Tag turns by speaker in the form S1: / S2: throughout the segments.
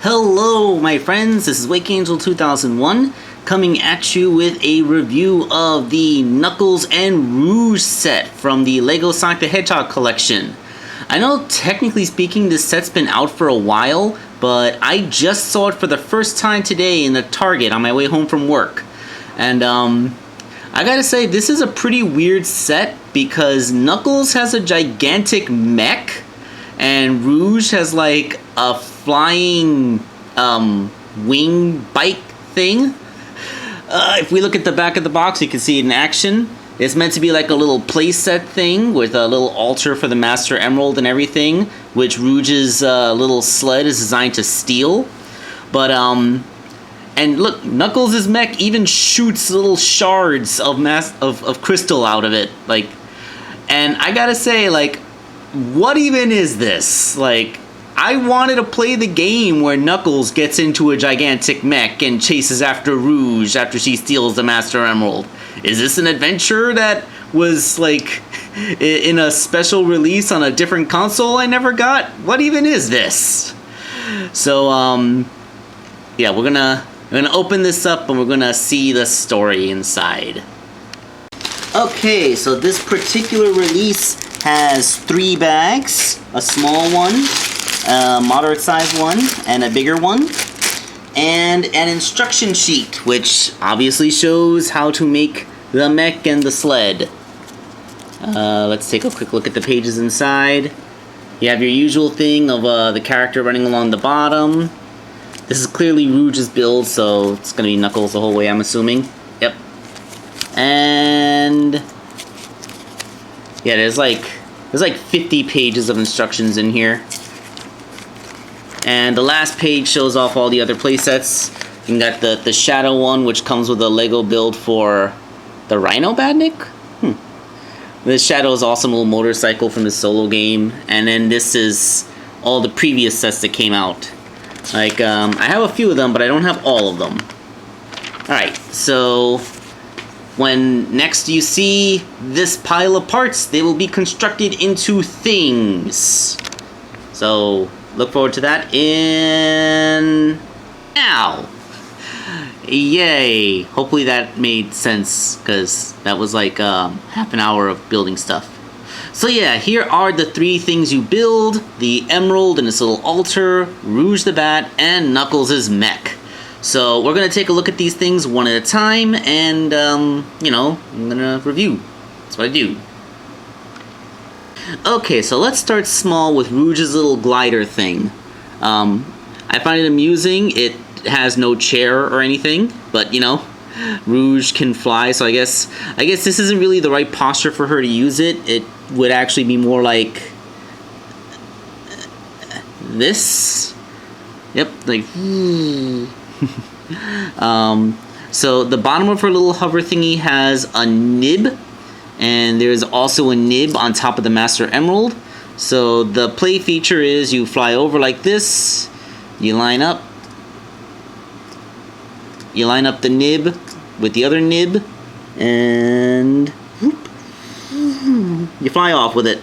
S1: Hello, my friends. This is Wake Angel 2001 coming at you with a review of the Knuckles and Rouge set from the LEGO Sonic the Hedgehog collection. I know, technically speaking, this set's been out for a while, but I just saw it for the first time today in the Target on my way home from work. And, I gotta say, this is a pretty weird set because Knuckles has a gigantic mech, and Rouge has like a flying wing bike thing. If we look at the back of the box, you can see it in action. It's meant to be like a little playset thing with a little altar for the Master Emerald and everything, which Rouge's little sled is designed to steal. But and look, Knuckles' mech even shoots little shards of crystal out of it. Like, and I gotta say, like, what even is this? Like, I wanted to play the game where Knuckles gets into a gigantic mech and chases after Rouge after she steals the Master Emerald. Is this an adventure that was, like, in a special release on a different console I never got? What even is this? So, yeah, we're gonna open this up and we're gonna see the story inside. Okay, so this particular release has 3 bags, a small one, a moderate sized one, and a bigger one, and an instruction sheet, which obviously shows how to make the mech and the sled. Let's take a quick look at the pages inside. You have your usual thing of the character running along the bottom. This is clearly Rouge's build, so it's going to be Knuckles the whole way, I'm assuming. Yep. And yeah, there's like 50 pages of instructions in here. And the last page shows off all the other playsets. You got the Shadow one, which comes with a Lego build for the Rhino Badnik? The Shadow's awesome little motorcycle from the solo game. And then this is all the previous sets that came out. Like, I have a few of them, but I don't have all of them. Alright, so when next you see this pile of parts, they will be constructed into things. So, look forward to that in now. Yay! Hopefully that made sense, because that was like half an hour of building stuff. So yeah, here are the 3 things you build: the Emerald and its little altar, Rouge the Bat, and Knuckles' mech. So we're going to take a look at these things one at a time, and, you know, I'm going to review. That's what I do. Okay, so let's start small with Rouge's little glider thing. I find it amusing. It has no chair or anything, but, you know, Rouge can fly, so I guess this isn't really the right posture for her to use it. It would actually be more like this. Yep, like so the bottom of her little hover thingy has a nib, and there's also a nib on top of the Master Emerald. So the play feature is you fly over like this, you line up the nib with the other nib, and whoop, you fly off with it.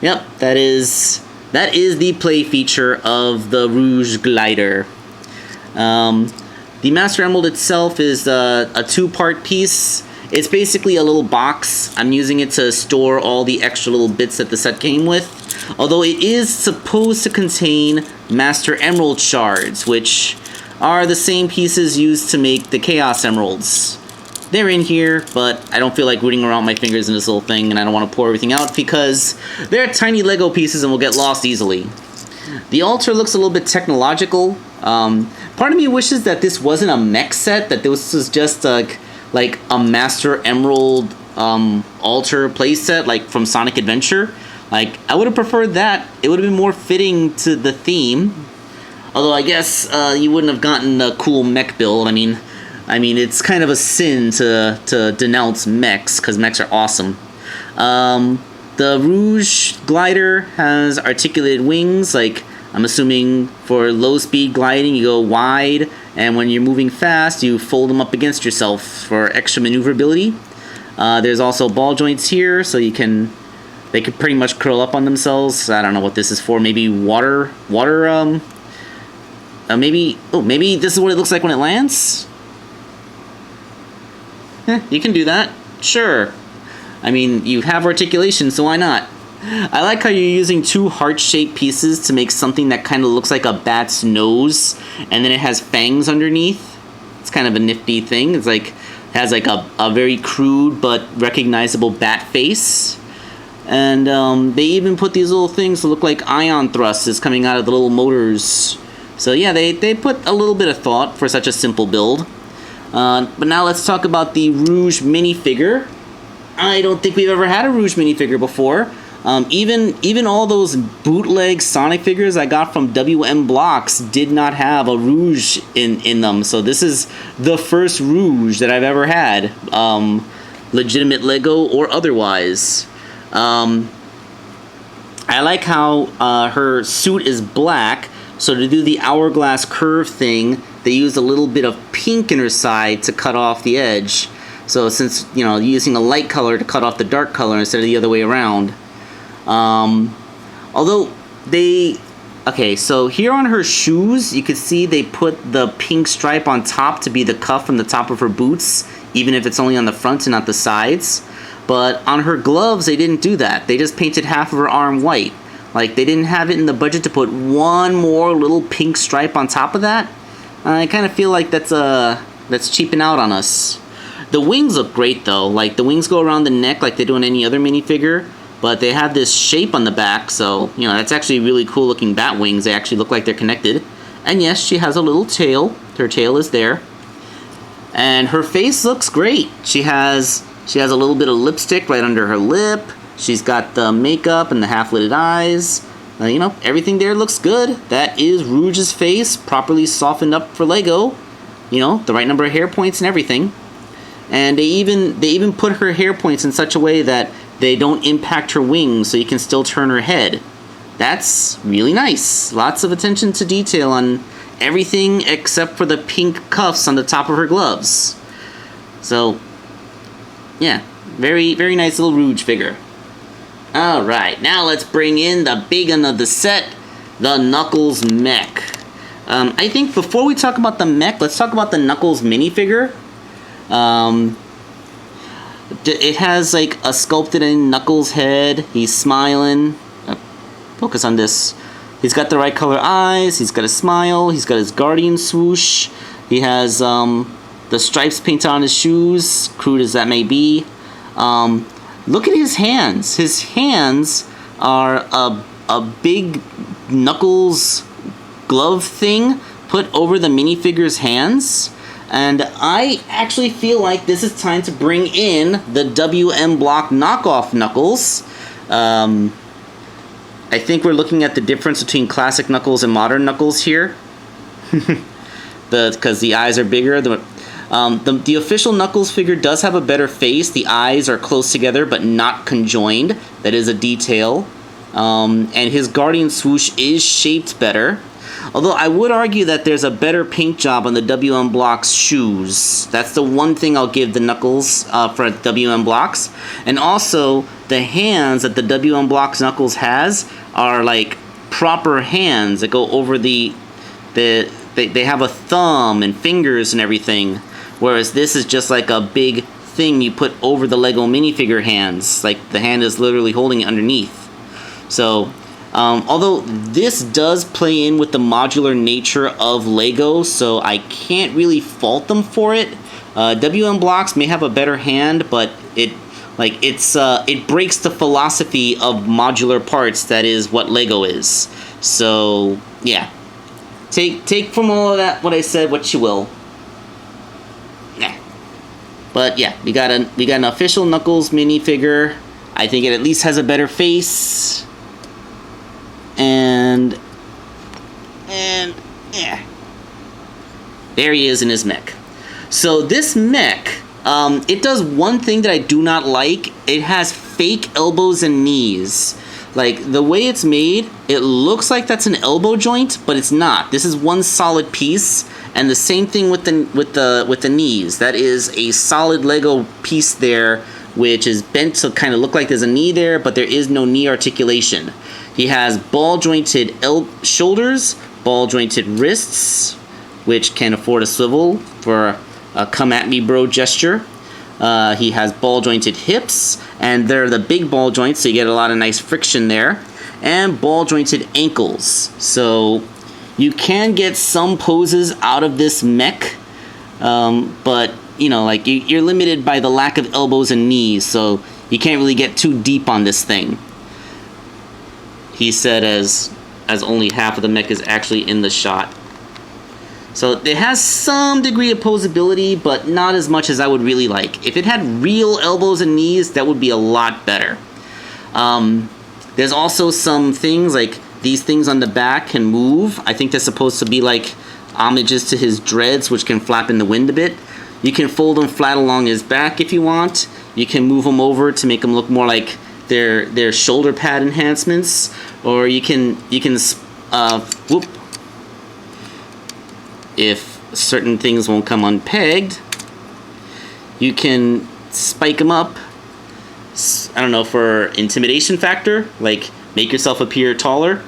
S1: Yep, that is the play feature of the Rouge glider. The Master Emerald itself is a 2-part piece. It's basically a little box. I'm using it to store all the extra little bits that the set came with. Although it is supposed to contain Master Emerald shards, which are the same pieces used to make the Chaos Emeralds. They're in here, but I don't feel like rooting around my fingers in this little thing, and I don't want to pour everything out because they're tiny Lego pieces and will get lost easily. The altar looks a little bit technological. Part of me wishes that this wasn't a mech set, that this was just like a Master Emerald altar playset, like from Sonic Adventure. Like, I would have preferred that. It would have been more fitting to the theme. Although I guess you wouldn't have gotten a cool mech build. I mean, it's kind of a sin to denounce mechs, because mechs are awesome. The Rouge glider has articulated wings. Like, I'm assuming for low-speed gliding, you go wide, and when you're moving fast, you fold them up against yourself for extra maneuverability. There's also ball joints here, so they can pretty much curl up on themselves. I don't know what this is for. Maybe water Maybe this is what it looks like when it lands? You can do that. Sure. I mean, you have articulation, so why not? I like how you're using two heart-shaped pieces to make something that kind of looks like a bat's nose, and then it has fangs underneath. It's kind of a nifty thing. It's like, it has like a very crude but recognizable bat face. And they even put these little things to look like ion thrusts coming out of the little motors. So yeah, they put a little bit of thought for such a simple build. But now let's talk about the Rouge minifigure. I don't think we've ever had a Rouge minifigure before. Even all those bootleg Sonic figures I got from WM Blocks did not have a Rouge in them. So this is the first Rouge that I've ever had, legitimate Lego or otherwise. I like how her suit is black. So to do the hourglass curve thing, they used a little bit of pink in her side to cut off the edge. So since, you know, using a light color to cut off the dark color instead of the other way around. Although they... Okay, so here on her shoes, you can see they put the pink stripe on top to be the cuff from the top of her boots, even if it's only on the front and not the sides. But on her gloves, they didn't do that. They just painted half of her arm white. Like, they didn't have it in the budget to put one more little pink stripe on top of that. I kind of feel like that's cheaping out on us. The wings look great, though. Like, the wings go around the neck like they do in any other minifigure. But they have this shape on the back, so, you know, that's actually really cool looking bat wings. They actually look like they're connected. And yes, she has a little tail. Her tail is there. And her face looks great. She has a little bit of lipstick right under her lip. She's got the makeup and the half-lidded eyes. You know, everything there looks good. That is Rouge's face, properly softened up for Lego. You know, the right number of hair points and everything. And they even put her hair points in such a way that they don't impact her wings, so you can still turn her head. That's really nice. Lots of attention to detail on everything except for the pink cuffs on the top of her gloves. So, yeah, very, very nice little Rouge figure. Alright, now let's bring in the big one of the set, the Knuckles Mech. I think before we talk about the Mech, let's talk about the Knuckles minifigure. It has like a sculpted in Knuckles head. He's smiling. Focus on this. He's got the right color eyes. He's got a smile. He's got his Guardian swoosh. He has the stripes painted on his shoes, crude as that may be. Look at his hands. His hands are a big Knuckles glove thing put over the minifigure's hands. And I actually feel like this is time to bring in the WM Block knockoff Knuckles. I think we're looking at the difference between classic Knuckles and modern Knuckles here. Because the eyes are bigger. The official Knuckles figure does have a better face. The eyes are close together but not conjoined. That is a detail. And his Guardian swoosh is shaped better. Although I would argue that there's a better paint job on the WM Blocks shoes. That's the one thing I'll give the Knuckles for WM Blocks. And also, the hands that the WM Blocks Knuckles has are like proper hands that go over they have a thumb and fingers and everything. Whereas this is just like a big thing you put over the Lego minifigure hands. Like the hand is literally holding it underneath. So... although this does play in with the modular nature of Lego, so I can't really fault them for it. WM Blocks may have a better hand, but it breaks the philosophy of modular parts that is what Lego is. So yeah, take from all of that what I said what you will. Yeah. But yeah, we got an official Knuckles minifigure. I think it at least has a better face. And yeah, there he is in his mech. So this mech, it does one thing that I do not like. It has fake elbows and knees. Like the way it's made, it looks like that's an elbow joint, but it's not. This is one solid piece, and the same thing with the knees. That is a solid Lego piece there, which is bent to kind of look like there's a knee there, but there is no knee articulation. He has ball-jointed shoulders, ball jointed wrists, which can afford a swivel for a come at me bro gesture. He has ball jointed hips, and they're the big ball joints, so you get a lot of nice friction there. And ball jointed ankles. So you can get some poses out of this mech, but you know, like you're limited by the lack of elbows and knees, so you can't really get too deep on this thing. He said as only half of the mech is actually in the shot. So it has some degree of posability, but not as much as I would really like. If it had real elbows and knees, that would be a lot better. There's also some things, like these things on the back can move. I think they're supposed to be like homages to his dreads, which can flap in the wind a bit. You can fold them flat along his back if you want. You can move them over to make them look more like their shoulder pad enhancements, or you can whoop. If certain things won't come unpegged, you can spike them up. I don't know, for intimidation factor, like make yourself appear taller.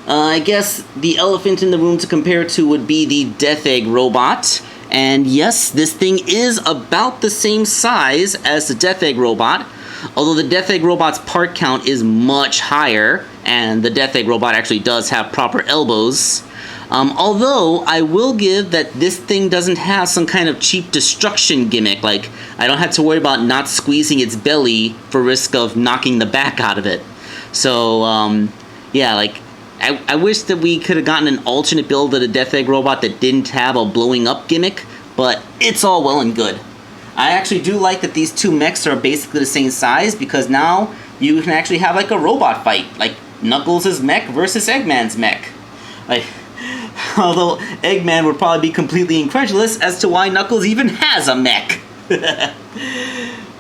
S1: I guess the elephant in the room to compare to would be the Death Egg robot. And yes, this thing is about the same size as the Death Egg robot, although the Death Egg robot's part count is much higher, and the Death Egg robot actually does have proper elbows. Although, I will give that this thing doesn't have some kind of cheap destruction gimmick, like I don't have to worry about not squeezing its belly for risk of knocking the back out of it. So, yeah, like, I wish that we could have gotten an alternate build of the Death Egg robot that didn't have a blowing up gimmick, but it's all well and good. I actually do like that these two mechs are basically the same size, because now you can actually have like a robot fight, like Knuckles' mech versus Eggman's mech. Like, although Eggman would probably be completely incredulous as to why Knuckles even has a mech.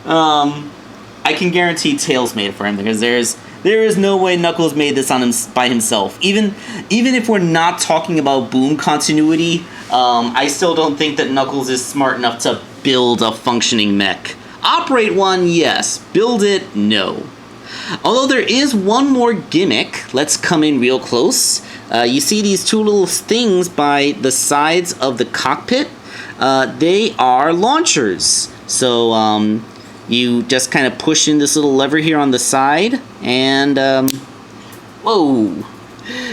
S1: I can guarantee Tails made it for him, because there is no way Knuckles made this on him by himself. Even if we're not talking about Boom continuity, I still don't think that Knuckles is smart enough to build a functioning mech. Operate one, yes. Build it, no. Although there is one more gimmick. Let's come in real close. You see these two little things by the sides of the cockpit? They are launchers. So you just kind of push in this little lever here on the side, and whoa,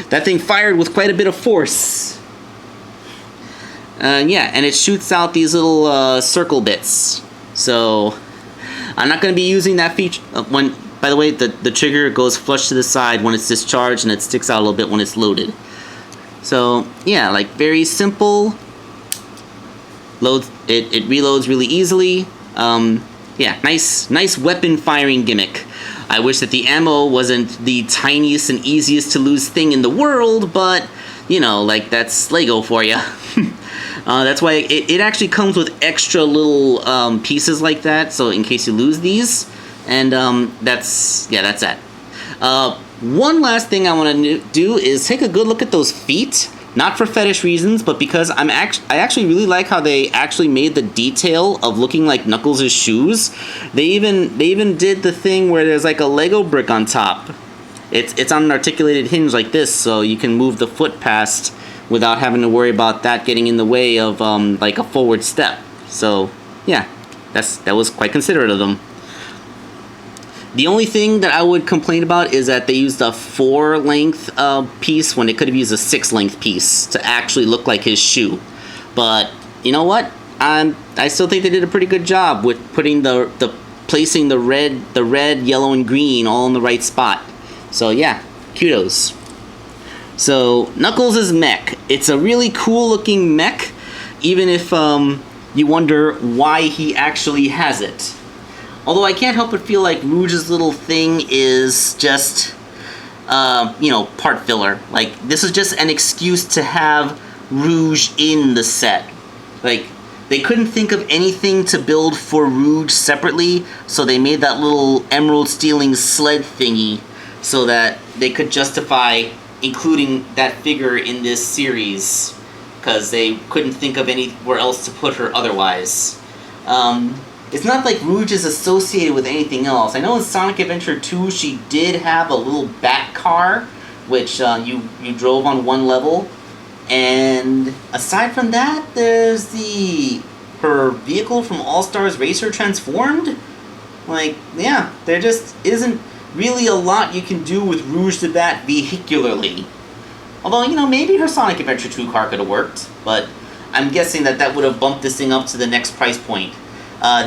S1: that thing fired with quite a bit of force. Yeah, and it shoots out these little circle bits. So I'm not going to be using that feature. By the way, the trigger goes flush to the side when it's discharged, and it sticks out a little bit when it's loaded. So yeah, like very simple. It reloads really easily. Yeah, nice weapon firing gimmick. I wish that the ammo wasn't the tiniest and easiest to lose thing in the world, but you know, like, that's Lego for you. That's why it actually comes with extra little pieces like that, so in case you lose these. And that's that. One last thing I want to do is take a good look at those feet. Not for fetish reasons, but because I actually really like how they actually made the detail of looking like Knuckles' shoes. They even did the thing where there's like a Lego brick on top. It's on an articulated hinge like this, so you can move the foot past without having to worry about that getting in the way of like a forward step. So yeah, that was quite considerate of them. The only thing that I would complain about is that they used a 4-length piece when they could have used a 6-length piece to actually look like his shoe. But you know what? I still think they did a pretty good job with putting placing the red, yellow, and green all in the right spot. So yeah, kudos. So Knuckles' mech. It's a really cool looking mech, even if you wonder why he actually has it. Although I can't help but feel like Rouge's little thing is just, part filler. Like, this is just an excuse to have Rouge in the set. Like, they couldn't think of anything to build for Rouge separately, so they made that little emerald stealing sled thingy so that they could justify including that figure in this series, because they couldn't think of anywhere else to put her otherwise. It's not like Rouge is associated with anything else. I know in Sonic Adventure 2 she did have a little bat car, which you drove on one level. And aside from that, there's her vehicle from All Stars Racer transformed. Like, yeah, there just isn't really a lot you can do with Rouge to that vehicularly. Although, you know, maybe her Sonic Adventure 2 car could have worked, but I'm guessing that would have bumped this thing up to the next price point.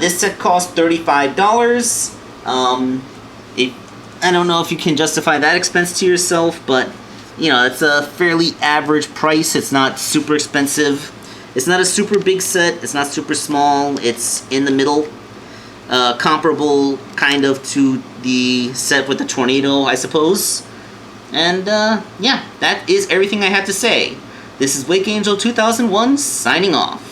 S1: This set cost $35. I don't know if you can justify that expense to yourself, but, you know, it's a fairly average price. It's not super expensive. It's not a super big set. It's not super small. It's in the middle. Comparable, kind of, to the set with the tornado, I suppose. And, yeah, that is everything I have to say. This is Wake Angel 2001, signing off.